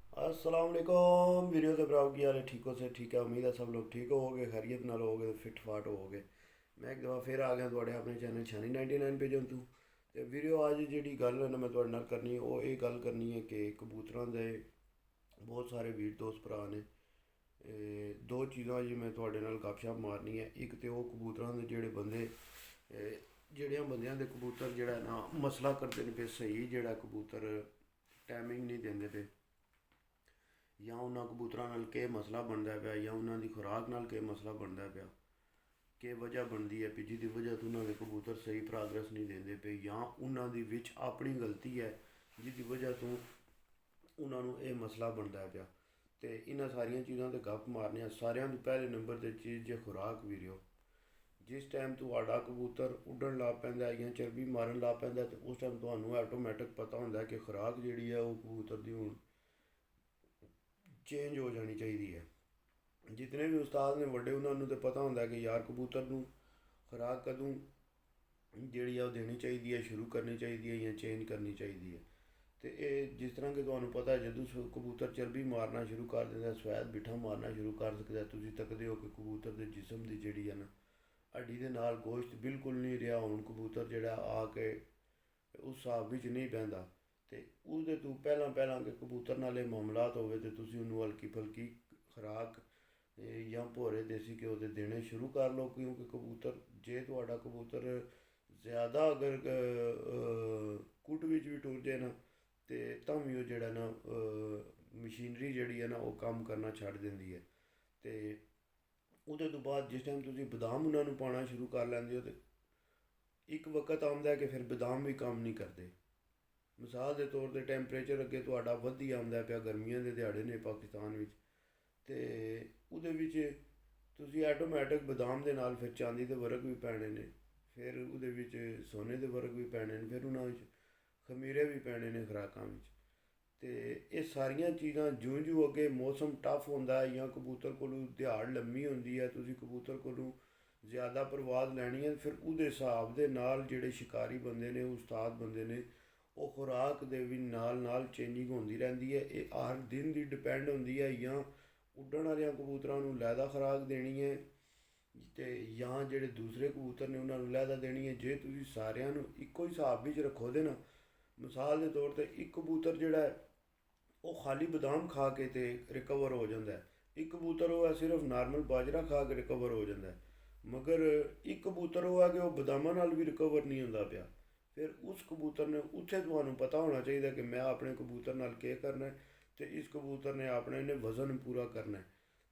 अस्सलाम वालेकुम वीडियो तो भराओ की हाल है। ठीक हो से ठीक है, उम्मीद है सब लोग ठीक होवोगे, खैरियत नाल होवोगे, फिट फाट होवोगे। मैं एक दफ़ा फिर आ गया थोड़े अपने चैनल छानी 99 पे जंतु। तो वीडियो अज जी गल है ना मैं थोड़े नाल करनी है, वो ये गल करनी है कि कबूतरों के बहुत सारे वीर दोस्त भरा ने। दो चीज़ां जी मैं थोड़े नाल गपशप मारनी है। एक तो वो कबूतरों के जेह्ड़े बंदे जेह्ड़े बंदियां दे कबूतर जेह्ड़ा ना मसला करते हैं पे सही, जेह्ड़ा कबूतर टाइमिंग नहीं देंदे पे, या उन्होंने कबूतरों नाल के मसला बनता पाया, या उन्होंने खुराक नाल के मसला बनता पाया, के वजह बनती है भी जिसकी वजह तो उन्होंने कबूतर सही प्रोग्रेस नहीं देंदे पे, या उन्होंने विच अपनी गलती है जिसकी वजह तो उन्होंने ये मसला बनता पाया। तो इन्होंने सारिया चीज़ों से गप मारने। सारे तो पहले नंबर की चीज़ जो खुराक वीरियो, जिस टाइम तुहाडा कबूतर उड्डण लग पैंदा है या चरबी मारन लग पैंदा तो उस टाइम तुहानू ऑटोमैटिक पता होंदा है कि खुराक जिहड़ी है वो कबूतर की हुण चेंज हो जानी चाहिए है। जितने भी उस्ताद ने बड़े उन्होंने तो पता होंदा है कि यार कबूतर नू खुराक कदों जिहड़ी है वो देनी चाहिए है, शुरू करनी चाहिए है या चेंज करनी चाहिए है। तो ये जिस तरह कि तुहानू पता है जदों कबूतर चरबी मारना शुरू कर देंदा, स्वैद बिठा मारना शुरू कर सकता है, तुसीं तकदे हो कि कबूतर के जिसम की जिहड़ी है ना हड्डी के नाल गोश्त बिल्कुल नहीं रहा, हुण कबूतर जिहड़ा आके उस हिसाब विच नहीं बहंदा। तो उसदे तो पहलां पहलां कि कबूतर नाल ये मामलात होवे तो तुसीं उन्नू हल्की फुल्की खुराक या भोरे देसी घ्यो दे देने शुरू कर लो, क्योंकि कबूतर जे तुहाडा कबूतर ज़्यादा अगर कुट विच भी टुर जाए ना तो तां भी वो जेह्ड़ा ना मशीनरी जिहड़ी है ना वो कम्म करना छड्ड दिंदी है। तो ਉਹਦੇ ਤੋਂ ਬਾਅਦ जिस टाइम तुसीं बदाम उन्होंने पाना शुरू कर लैंदे हो तो एक वक्त आंदा है कि फिर बदाम भी काम नहीं करते। मिसाल के तौर पर टैंपरेचर अगे तुहाडा वधी आंदा पिया, गर्मियों के दिहाड़े ने पाकिस्तान विच, ते ਉਹਦੇ ਵਿੱਚ ਤੁਸੀਂ ਆਟੋਮੈਟਿਕ ਬਦਾਮ ਦੇ ਨਾਲ ਫਿਰ ਚਾਂਦੀ ਦੇ ਵਰਕ ਵੀ ਪੈਣੇ ਨੇ, ਫਿਰ ਉਹਦੇ ਵਿੱਚ ਸੋਨੇ ਦੇ ਵਰਕ ਵੀ ਪੈਣੇ ਨੇ, ਫਿਰ ਉਹਨਾਂ ਵਿੱਚ ਖਮੀਰੇ ਵੀ ਪੈਣੇ ਨੇ ਖੁਰਾਕਾਂ ਵਿੱਚ। ਤੇ ਇਹ ਸਾਰੀਆਂ ਚੀਜ਼ਾਂ ਜਿਉਂ ਜਿਉਂ ਅੱਗੇ ਮੌਸਮ ਟਫ ਹੁੰਦਾ ਹੈ ਜਾਂ ਕਬੂਤਰ ਕੋਲੋਂ ਦਿਹਾੜ ਲੰਮੀ ਹੁੰਦੀ ਹੈ, ਤੁਸੀਂ ਕਬੂਤਰ ਕੋਲੋਂ ਜ਼ਿਆਦਾ ਪ੍ਰਵਾਜ਼ ਲੈਣੀ ਹੈ, ਫਿਰ ਉਹਦੇ ਹਿਸਾਬ ਦੇ ਨਾਲ ਜਿਹੜੇ ਸ਼ਿਕਾਰੀ ਬੰਦੇ ਨੇ, ਉਸਤਾਦ ਬੰਦੇ ਨੇ, ਉਹ ਖੁਰਾਕ ਦੇ ਵੀ ਨਾਲ ਚੇਂਜਿੰਗ ਹੁੰਦੀ ਰਹਿੰਦੀ ਹੈ। ਇਹ ਹਰ ਦਿਨ ਦੀ ਡਿਪੈਂਡ ਹੁੰਦੀ ਹੈ, ਜਾਂ ਉੱਡਣ ਵਾਲਿਆਂ ਕਬੂਤਰਾਂ ਨੂੰ ਲਹਿਦਾ ਖੁਰਾਕ ਦੇਣੀ ਹੈ ਤੇ ਜਾਂ ਜਿਹੜੇ ਦੂਸਰੇ ਕਬੂਤਰ ਨੇ ਉਹਨਾਂ ਨੂੰ ਲਹਿਦਾ ਦੇਣੀ ਹੈ। ਜੇ ਤੁਸੀਂ ਸਾਰਿਆਂ ਨੂੰ ਇੱਕੋ ਹਿਸਾਬ ਵਿੱਚ ਰੱਖੋ ਦੇ ਨਾ, ਮਿਸਾਲ ਦੇ ਤੌਰ 'ਤੇ ਇੱਕ ਕਬੂਤਰ ਜਿਹੜਾ ਹੈ ਉਹ ਖਾਲੀ ਬਦਾਮ ਖਾ ਕੇ ਤੇ ਰਿਕਵਰ ਹੋ ਜਾਂਦਾ ਹੈ, ਇੱਕ ਕਬੂਤਰ ਉਹ ਹੈ ਸਿਰਫ ਨਾਰਮਲ ਬਾਜਰਾ ਖਾ ਕੇ ਰਿਕਵਰ ਹੋ ਜਾਂਦਾ ਹੈ, ਮਗਰ ਇੱਕ ਕਬੂਤਰ ਉਹ ਹੈ ਕਿ ਉਹ ਬਦਾਮਾਂ ਨਾਲ ਵੀ ਰਿਕਵਰ ਨਹੀਂ ਹੁੰਦਾ ਪਿਆ। ਫਿਰ ਉਸ ਕਬੂਤਰ ਨੇ ਉੱਥੇ ਤੁਹਾਨੂੰ ਪਤਾ ਹੋਣਾ ਚਾਹੀਦਾ ਕਿ ਮੈਂ ਆਪਣੇ ਕਬੂਤਰ ਨਾਲ ਕੀ ਕਰਨਾ ਹੈ, ਤੇ ਇਸ ਕਬੂਤਰ ਨੇ ਆਪਣੇ ਨੇ ਵਜ਼ਨ ਪੂਰਾ ਕਰਨਾ ਹੈ।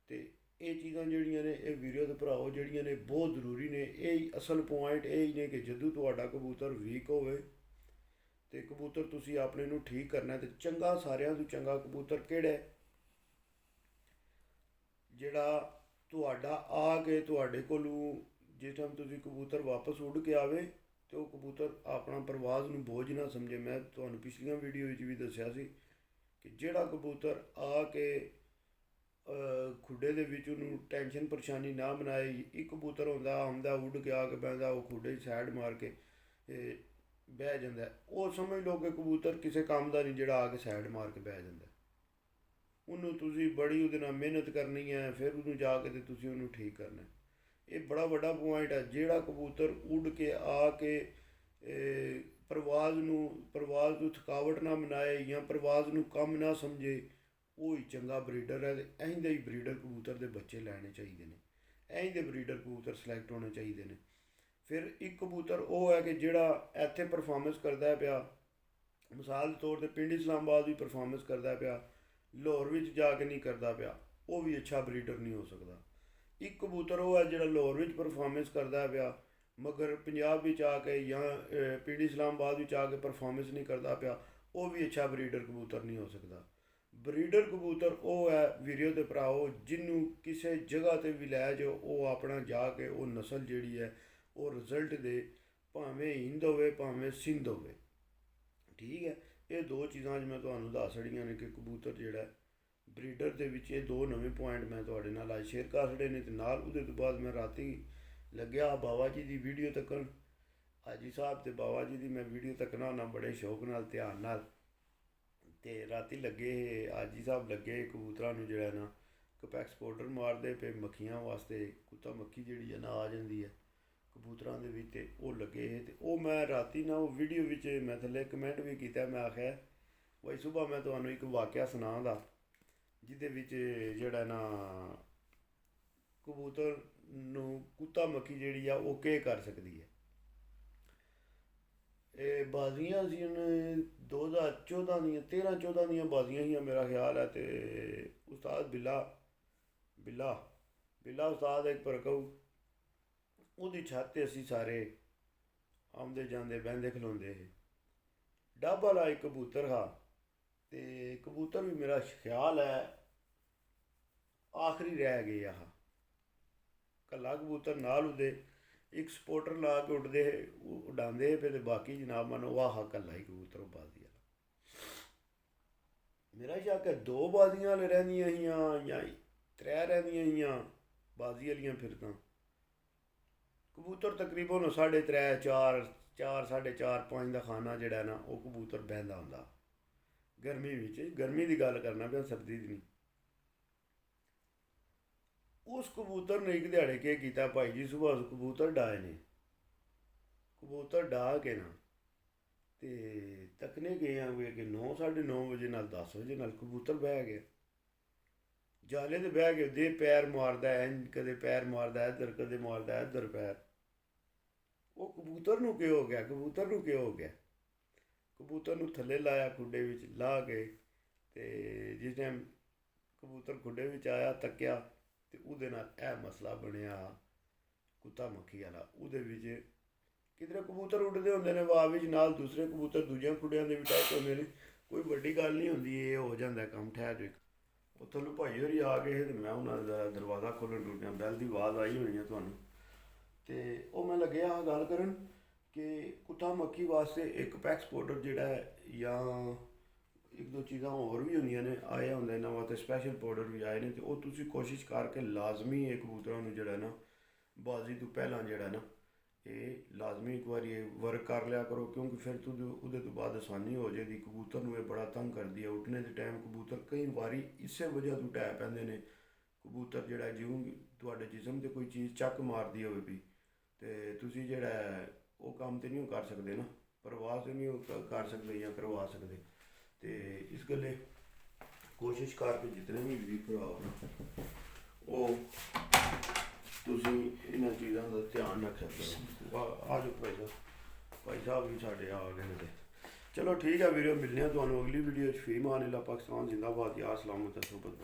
ਤੇ ਇਹ ਚੀਜ਼ਾਂ ਜਿਹੜੀਆਂ ਨੇ ਇਹ ਵੀਡੀਓ ਦੇ ਭਰਾਓ ਜਿਹੜੀਆਂ ਨੇ ਬਹੁਤ ਜ਼ਰੂਰੀ ਨੇ। ਇਹ ਅਸਲ ਪੁਆਇੰਟ ਇਹ ਹੀ ਨੇ ਕਿ ਜਦੋਂ ਤੁਹਾਡਾ ਕਬੂਤਰ ਵੀਕ ਹੋਵੇ ਤੇ ਕਬੂਤਰ ਤੁਸੀਂ ਆਪਣੇ ਨੂੰ ਠੀਕ ਕਰਨਾ, ਤੇ ਚੰਗਾ ਸਾਰਿਆਂ ਤੋਂ ਚੰਗਾ ਕਬੂਤਰ ਕਿਹੜਾ ਹੈ, ਜਿਹੜਾ ਤੁਹਾਡਾ ਆ ਕੇ ਤੁਹਾਡੇ ਕੋਲੋਂ ਜਿਸ ਟਾਈਮ ਤੁਸੀਂ ਕਬੂਤਰ ਵਾਪਸ ਉੱਡ ਕੇ ਆਵੇ ਤੇ ਉਹ ਕਬੂਤਰ ਆਪਣਾ ਪ੍ਰਵਾਜ਼ ਨੂੰ ਬੋਝ ਨਾ ਸਮਝੇ। ਮੈਂ ਤੁਹਾਨੂੰ ਪਿਛਲੀਆਂ ਵੀਡੀਓ ਵਿੱਚ ਵੀ ਦੱਸਿਆ ਸੀ ਕਿ ਜਿਹੜਾ ਕਬੂਤਰ ਆ ਕੇ ਖੁੱਡੇ ਦੇ ਵਿੱਚ ਉਹਨੂੰ ਟੈਨਸ਼ਨ ਪਰੇਸ਼ਾਨੀ ਨਾ ਬਣਾਏ। ਇੱਕ ਕਬੂਤਰ ਆਉਂਦਾ ਉੱਡ ਕੇ ਆ ਕੇ ਬਹਿੰਦਾ, ਉਹ ਖੁੱਡੇ 'ਚ ਸਾਈਡ ਮਾਰ ਕੇ ਬਹਿ ਜਾਂਦਾ, ਉਹ ਸਮਝ ਲਓ ਕਿ ਕਬੂਤਰ ਕਿਸੇ ਕੰਮ ਦਾ ਨਹੀਂ ਜਿਹੜਾ ਆ ਕੇ ਸਾਈਡ ਮਾਰ ਕੇ ਬਹਿ ਜਾਂਦਾ। ਉਹਨੂੰ ਤੁਸੀਂ ਬੜੀ ਉਹਦੇ ਨਾਲ ਮਿਹਨਤ ਕਰਨੀ ਹੈ, ਫਿਰ ਉਹਨੂੰ ਜਾ ਕੇ ਤੇ ਤੁਸੀਂ ਉਹਨੂੰ ਠੀਕ ਕਰਨਾ। ਇਹ ਬੜਾ ਵੱਡਾ ਪੁਆਇੰਟ ਹੈ। ਜਿਹੜਾ ਕਬੂਤਰ ਉੱਡ ਕੇ ਆ ਕੇ ਪ੍ਰਵਾਜ਼ ਨੂੰ ਥਕਾਵਟ ਨਾ ਮਨਾਏ ਜਾਂ ਪ੍ਰਵਾਜ਼ ਨੂੰ ਕੰਮ ਨਾ ਸਮਝੇ, ਉਹ ਹੀ ਚੰਗਾ ਬਰੀਡਰ ਹੈ। ਤੇ ਇਹੋ ਜਿਹੇ ਹੀ ਬਰੀਡਰ ਕਬੂਤਰ ਦੇ ਬੱਚੇ ਲੈਣੇ ਚਾਹੀਦੇ ਨੇ, ਇਹੋ ਜਿਹੇ ਬਰੀਡਰ ਕਬੂਤਰ ਸਿਲੈਕਟ ਹੋਣੇ ਚਾਹੀਦੇ ਨੇ। ਫਿਰ ਇੱਕ ਕਬੂਤਰ ਉਹ ਹੈ ਕਿ ਜਿਹੜਾ ਇੱਥੇ ਪਰਫਾਰਮੈਂਸ ਕਰਦਾ ਪਿਆ, ਮਿਸਾਲ ਦੇ ਤੌਰ 'ਤੇ ਪਿੰਡ ਇਸਲਾਮਾਬਾਦ ਵੀ ਪਰਫਾਰਮੈਂਸ ਕਰਦਾ ਪਿਆ, ਲਾਹੌਰ ਵਿੱਚ ਜਾ ਕੇ ਨਹੀਂ ਕਰਦਾ ਪਿਆ, ਉਹ ਵੀ ਅੱਛਾ ਬਰੀਡਰ ਨਹੀਂ ਹੋ ਸਕਦਾ। ਇੱਕ ਕਬੂਤਰ ਉਹ ਹੈ ਜਿਹੜਾ ਲਾਹੌਰ ਵਿੱਚ ਪਰਫਾਰਮੈਂਸ ਕਰਦਾ ਪਿਆ ਮਗਰ ਪੰਜਾਬ ਵਿੱਚ ਆ ਕੇ ਜਾਂ ਪਿੰਡ ਇਸਲਾਮਾਬਾਦ ਵਿੱਚ ਆ ਕੇ ਪਰਫਾਰਮੈਂਸ ਨਹੀਂ ਕਰਦਾ ਪਿਆ, ਉਹ ਵੀ ਅੱਛਾ ਬਰੀਡਰ ਕਬੂਤਰ ਨਹੀਂ ਹੋ ਸਕਦਾ। ਬਰੀਡਰ ਕਬੂਤਰ ਉਹ ਹੈ ਵੀਡੀਓ ਦੇ ਭਰਾਓ ਜਿਹਨੂੰ ਕਿਸੇ ਜਗ੍ਹਾ 'ਤੇ ਵੀ ਲੈ ਜਾਓ, ਉਹ ਆਪਣਾ ਜਾ ਕੇ ਉਹ ਨਸਲ ਜਿਹੜੀ ਹੈ ਉਹ ਰਿਜ਼ਲਟ ਦੇ, ਭਾਵੇਂ ਹਿੰਦ ਹੋਵੇ ਭਾਵੇਂ ਸਿੰਧ ਹੋਵੇ। ਠੀਕ ਹੈ, ਇਹ ਦੋ ਚੀਜ਼ਾਂ ਅੱਜ ਮੈਂ ਤੁਹਾਨੂੰ ਦੱਸ ਛੜੀਆਂ ਨੇ ਕਿ ਕਬੂਤਰ ਜਿਹੜਾ ਬਰੀਡਰ ਦੇ ਵਿੱਚ ਇਹ ਦੋ ਨਵੇਂ ਪੁਆਇੰਟ ਮੈਂ ਤੁਹਾਡੇ ਨਾਲ ਅੱਜ ਸ਼ੇਅਰ ਕਰ ਛੜੇ ਨੇ। ਤੇ ਨਾਲ ਉਹਦੇ ਤੋਂ ਬਾਅਦ ਮੈਂ ਰਾਤੀ ਲੱਗਿਆ ਬਾਬਾ ਜੀ ਦੀ ਵੀਡੀਓ ਤੱਕਣ, ਹਾਜੀ ਸਾਹਿਬ ਤੇ ਬਾਬਾ ਜੀ ਦੀ ਮੈਂ ਵੀਡੀਓ ਤੱਕਣਾ ਹੁੰਦਾ ਬੜੇ ਸ਼ੌਕ ਨਾਲ, ਧਿਆਨ ਨਾਲ। ਤੇ ਰਾਤੀ ਲੱਗੇ ਹਾਜੀ ਸਾਹਿਬ ਲੱਗੇ ਕਬੂਤਰਾਂ ਨੂੰ ਜਿਹੜਾ ਨਾ ਕਪੈਕਸ ਪਾਊਡਰ ਮਾਰਦੇ ਪਏ ਮੱਖੀਆਂ ਵਾਸਤੇ। ਕੁੱਤਾ ਮੱਖੀ ਜਿਹੜੀ ਹੈ ਨਾ ਆ ਜਾਂਦੀ ਹੈ ਕਬੂਤਰਾਂ ਦੇ ਵਿੱਚ, ਤੇ ਉਹ ਲੱਗੇ ਤੇ ਉਹ ਮੈਂ ਰਾਤੀ ਨਾ ਉਹ ਵੀਡੀਓ ਵਿੱਚ ਮੈਂ ਥੱਲੇ ਕਮੈਂਟ ਵੀ ਕੀਤਾ। ਮੈਂ ਆਖਿਆ ਬਈ ਸੁਬਾਹ ਮੈਂ ਤੁਹਾਨੂੰ ਇੱਕ ਵਾਕਿਆ ਸੁਣਾਉਂਦਾ ਜਿਹਦੇ ਵਿੱਚ ਜਿਹੜਾ ਨਾ ਕਬੂਤਰ ਨੂੰ ਕੁੱਤਾ ਮੱਖੀ ਜਿਹੜੀ ਆ ਉਹ ਕੀ ਕਰ ਸਕਦੀ ਹੈ। ਇਹ ਬਾਜ਼ੀਆਂ ਸੀ 2014 ਦੀਆਂ 13-14 ਦੀਆਂ ਬਾਜ਼ੀਆਂ ਸੀ ਮੇਰਾ ਖਿਆਲ ਹੈ। ਤੇ ਉਸਤਾਦ ਬਿੱਲਾ ਉਸਤਾਦ ਇੱਕ ਪਰਕਊ ਉਹਦੀ ਛੱਤ 'ਤੇ ਅਸੀਂ ਸਾਰੇ ਆਉਂਦੇ ਜਾਂਦੇ ਬਹਿੰਦੇ ਖਲੋਂਦੇ ਸੀ। ਡੱਬ ਵਾਲਾ ਇੱਕ ਕਬੂਤਰ ਹਾਂ ਤੇ ਕਬੂਤਰ ਵੀ ਮੇਰਾ ਖਿਆਲ ਹੈ ਆਖਰੀ ਰਹਿ ਗਏ ਆਹ ਕੱਲਾ ਕਬੂਤਰ ਨਾਲ ਉਹਦੇ ਇੱਕ ਸਪੋਰਟਰ ਲਾ ਕੇ ਉੱਡਦੇ ਉਡਾਉਂਦੇ ਪਏ ਤੇ ਬਾਕੀ ਜਨਾਬ ਮਨ ਵਾਹ ਕੱਲਾ ਹੀ ਕਬੂਤਰ ਉਹ ਬਾਜ਼ੀ ਵਾਲਾ। ਮੇਰਾ ਸ਼ੱਕ ਹੈ 2 ਬਾਜ਼ੀਆਂ ਵਾਲੇ ਰਹਿੰਦੀਆਂ ਸੀਆਂ ਜਾਂ 3 ਰਹਿੰਦੀਆਂ ਸੀਆਂ ਬਾਜ਼ੀ ਵਾਲੀਆਂ ਫਿਰਕਾਂ। ਕਬੂਤਰ ਤਕਰੀਬਨ 3.5 4 4.5 5 ਦਾ ਖਾਨਾ ਜਿਹੜਾ ਨਾ ਉਹ ਕਬੂਤਰ ਬਹਿੰਦਾ ਹੁੰਦਾ ਗਰਮੀ ਵਿੱਚ। ਗਰਮੀ ਦੀ ਗੱਲ ਕਰਨਾ ਪਿਆ, ਸਰਦੀ ਦੀ ਨਹੀਂ। ਉਸ ਕਬੂਤਰ ਨੇ ਇੱਕ ਦਿਹਾੜੇ ਕੀ ਕੀਤਾ ਭਾਈ ਜੀ, ਸੁਬਾਹ ਕਬੂਤਰ ਡਾਏ ਨੇ। ਕਬੂਤਰ ਡਾ ਕੇ ਨਾ ਤੇ ਤੱਕਨੇ ਗਏ ਆ ਕਿ 9 9:30 ਵਜੇ ਨਾਲ 10 ਵਜੇ ਨਾਲ ਕਬੂਤਰ ਬਹਿ ਗਿਆ ਜਾਲੇ ਤੇ ਬਹਿ ਕੇ ਦੇ ਪੈਰ ਮਾਰਦਾ ਐ, ਕਦੇ ਪੈਰ ਮਾਰਦਾ ਇੱਧਰ ਕਦੇ ਮਾਰਦਾ ਇੱਧਰ ਪੈਰ। ਉਹ ਕਬੂਤਰ ਨੂੰ ਕੀ ਹੋ ਗਿਆ, ਕਬੂਤਰ ਨੂੰ ਥੱਲੇ ਲਾਇਆ ਖੁੱਡੇ ਵਿੱਚ ਲਾ ਕੇ। ਤੇ ਜਿਸ ਟਾਈਮ ਕਬੂਤਰ ਖੁੱਡੇ ਵਿੱਚ ਆਇਆ ਤੱਕਿਆ ਤੇ ਉਹਦੇ ਨਾਲ ਇਹ ਮਸਲਾ ਬਣਿਆ ਕੁੱਤਾ ਮੱਖੀ ਵਾਲਾ। ਉਹਦੇ ਵਿੱਚ ਕਿਧਰੇ ਕਬੂਤਰ ਉੱਡਦੇ ਹੁੰਦੇ ਨੇ ਵਾਹ ਵਿੱਚ, ਨਾਲ ਦੂਸਰੇ ਕਬੂਤਰ ਦੂਜਿਆਂ ਖੁੱਡਿਆਂ ਦੇ ਵੀ ਟੱਚ ਹੁੰਦੇ ਨੇ। ਕੋਈ ਵੱਡੀ ਗੱਲ ਨਹੀਂ ਹੁੰਦੀ, ਇਹ ਹੋ ਜਾਂਦਾ ਕੰਮ ਠਹਿਰ ਜੇ। ਉੱਥੋਂ ਨੂੰ ਭਾਈ ਹੋਰੀ ਆ ਗਏ ਤੇ ਮੈਂ ਉਹਨਾਂ ਦਾ ਦਰਵਾਜ਼ਾ ਖੋਲ੍ਹਣ ਟੁੱਟਿਆ, ਬੈਲ ਦੀ ਆਵਾਜ਼ ਆਈ ਹੋਣੀ ਹੈ ਤੁਹਾਨੂੰ। ਤੇ ਉਹ ਮੈਂ ਲੱਗਿਆ ਆਹ ਗੱਲ ਕਰਨ ਕਿ ਕੁੱਤਾ ਮੱਖੀ ਵਾਸਤੇ ਇੱਕ ਪੈਕਸ ਪਾਊਡਰ ਜਿਹੜਾ ਹੈ ਜਾਂ 1-2 ਚੀਜ਼ਾਂ ਹੋਰ ਵੀ ਹੁੰਦੀਆਂ ਨੇ ਆਏ ਹੁੰਦੇ ਇਹਨਾਂ ਵਾਸਤੇ, ਸਪੈਸ਼ਲ ਪਾਊਡਰ ਵੀ ਆਏ ਨੇ। ਤੇ ਉਹ ਤੁਸੀਂ ਕੋਸ਼ਿਸ਼ ਕਰਕੇ ਲਾਜ਼ਮੀ ਇਹ ਕਬੂਤਰਾਂ ਨੂੰ ਜਿਹੜਾ ਨਾ ਬਾਜ਼ੀ ਤੋਂ ਪਹਿਲਾਂ ਜਿਹੜਾ ਨਾ ਇਹ ਲਾਜ਼ਮੀ ਇੱਕ ਵਾਰੀ ਇਹ ਵਰਕ ਕਰ ਲਿਆ ਕਰੋ, ਕਿਉਂਕਿ ਫਿਰ ਉਹਦੇ ਤੋਂ ਬਾਅਦ ਆਸਾਨੀ ਹੋ ਜਾਏਗੀ। ਕਬੂਤਰ ਨੂੰ ਇਹ ਬੜਾ ਤੰਗ ਕਰਦੀ ਹੈ ਉੱਠਣੇ ਦੇ ਟਾਈਮ। ਕਬੂਤਰ ਕਈ ਵਾਰੀ ਇਸੇ ਵਜ੍ਹਾ ਤੋਂ ਢਹਿ ਪੈਂਦੇ ਨੇ। ਕਬੂਤਰ ਜਿਹੜਾ ਜਿਉਂ ਤੁਹਾਡੇ ਜਿਸਮ 'ਤੇ ਕੋਈ ਚੀਜ਼ ਚੱਕ ਮਾਰਦੀ ਹੋਵੇ ਵੀ ਤੇ ਤੁਸੀਂ ਜਿਹੜਾ ਉਹ ਕੰਮ ਤਾਂ ਨਹੀਂ ਕਰ ਸਕਦੇ ਨਾ, ਪ੍ਰਵਾਸ ਤਾਂ ਨਹੀਂ ਕਰ ਸਕਦੇ ਜਾਂ ਕਰਵਾ ਸਕਦੇ। ਤੇ ਇਸ ਗੱਲੇ ਕੋਸ਼ਿਸ਼ ਕਰਕੇ ਜਿਤਨੇ ਵੀ ਭਰਾ ਉਹ ਤੁਸੀਂ ਇਹਨਾਂ ਚੀਜ਼ਾਂ ਦਾ ਧਿਆਨ ਰੱਖਿਆ ਕਰੋ। ਆ ਜਾਓ ਭਾਈ ਸਾਹਿਬ ਵੀ ਸਾਡੇ ਆ ਗਏ ਨੇ। ਤੇ ਚਲੋ ਠੀਕ ਹੈ ਵੀਡੀਓ, ਮਿਲਦੇ ਹਾਂ ਤੁਹਾਨੂੰ ਅਗਲੀ ਵੀਡੀਓ 'ਚ। ਫੀਮਾਨ ਅੱਲਾਹ, ਪਾਕਿਸਤਾਨ ਜ਼ਿੰਦਾਬਾਦ, ਯਾ ਸਲਾਮਤ ਸੁਹਬਤ।